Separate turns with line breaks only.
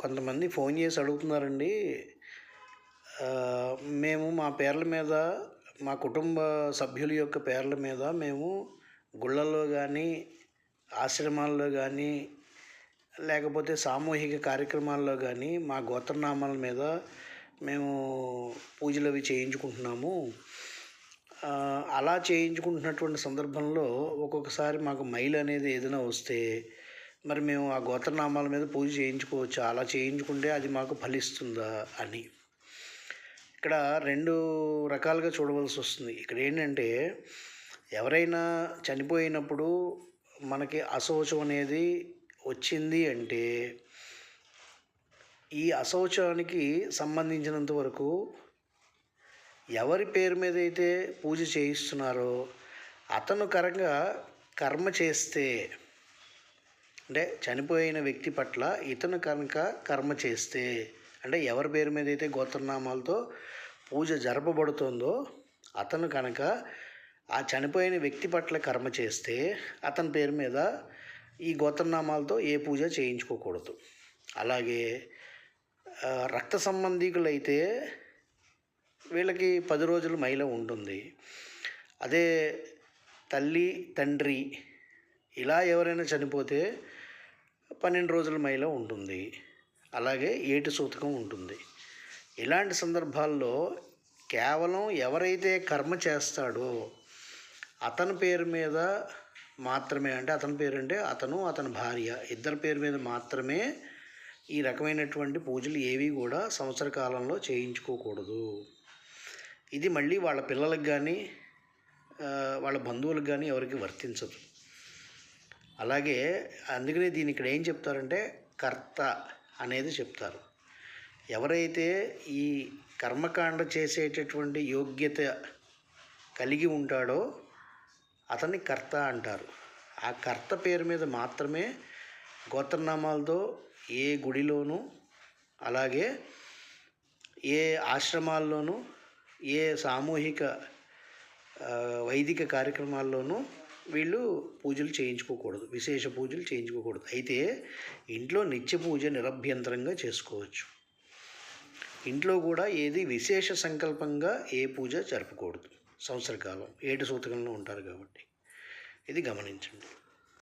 కొంతమంది ఫోన్ చేసి అడుగుతున్నారండి. మేము మా పేర్ల మీద, మా కుటుంబ సభ్యుల యొక్క పేర్ల మీద మేము గుళ్ళల్లో కానీ, ఆశ్రమాల్లో కానీ, లేకపోతే సామూహిక కార్యక్రమాల్లో కానీ మా గోత్రనామాల మీద మేము పూజలు అవి చేయించుకుంటున్నాము. అలా చేయించుకుంటున్నటువంటి సందర్భంలో ఒక్కొక్కసారి మాకు మైల్ అనేది ఏదైనా వస్తే మరి మేము ఆ గోత్రనామాల మీద పూజ చేయించుకోవచ్చా, అలా చేయించుకుంటే అది మాకు ఫలిస్తుందా అని ఇక్కడ రెండు రకాలుగా చూడవలసి వస్తుంది. ఇక్కడ ఏంటంటే ఎవరైనా చనిపోయినప్పుడు మనకి అశౌచం అనేది వచ్చింది అంటే ఈ అశౌచానికి సంబంధించినంత వరకు ఎవరి పేరు మీద అయితే పూజ చేయిస్తున్నారో అతను కర్మ చేస్తే, అంటే చనిపోయిన వ్యక్తి పట్ల ఇతను కనుక కర్మ చేస్తే, అంటే ఎవరి పేరు మీద అయితే గోత్రనామాలతో పూజ జరపబడుతుందో అతను కనుక ఆ చనిపోయిన వ్యక్తి పట్ల కర్మ చేస్తే అతని పేరు మీద ఈ గోత్రనామాలతో ఏ పూజ చేయించుకోకూడదు. అలాగే రక్త సంబంధికులైతే వీళ్ళకి 10 రోజులు మైల ఉంటుంది. అదే తల్లి, తండ్రి ఇలా ఎవరైనా చనిపోతే 12 రోజుల మైల ఉంటుంది. అలాగే ఏటి సూతకం ఉంటుంది. ఇలాంటి సందర్భాల్లో కేవలం ఎవరైతే కర్మ చేస్తాడో అతని పేరు మీద మాత్రమే, అంటే అతని పేరు అంటే అతను, అతని భార్య ఇద్దరి పేరు మీద మాత్రమే ఈ రకమైనటువంటి పూజలు ఏవి కూడా సంవత్సర కాలంలో చేయించుకోకూడదు. ఇది మళ్ళీ వాళ్ళ పిల్లలకు కానీ వాళ్ళ బంధువులకు కానీ ఎవరికి వర్తించదు. అలాగే అందుకనే దీన్ని ఇక్కడ ఏం చెప్తారంటే కర్త అనేది చెప్తారు. ఎవరైతే ఈ కర్మకాండ చేసేటటువంటి యోగ్యత కలిగి ఉంటాడో అతన్ని కర్త అంటారు. ఆ కర్త పేరు మీద మాత్రమే గోత్రనామాలతో ఏ గుడిలోనూ, అలాగే ఏ ఆశ్రమాల్లోనూ, ఏ సామూహిక వైదిక కార్యక్రమాల్లోనూ వీళ్ళు పూజలు చేయించుకోకూడదు, విశేష పూజలు చేయించుకోకూడదు. అయితే ఇంట్లో నిత్య పూజ నిరభ్యంతరంగా చేసుకోవచ్చు. ఇంట్లో కూడా ఏది విశేష సంకల్పంగా ఏ పూజ జరపకూడదు. సంవత్సరకాలం ఏటి సూతకంలో ఉంటారు కాబట్టి ఇది గమనించండి.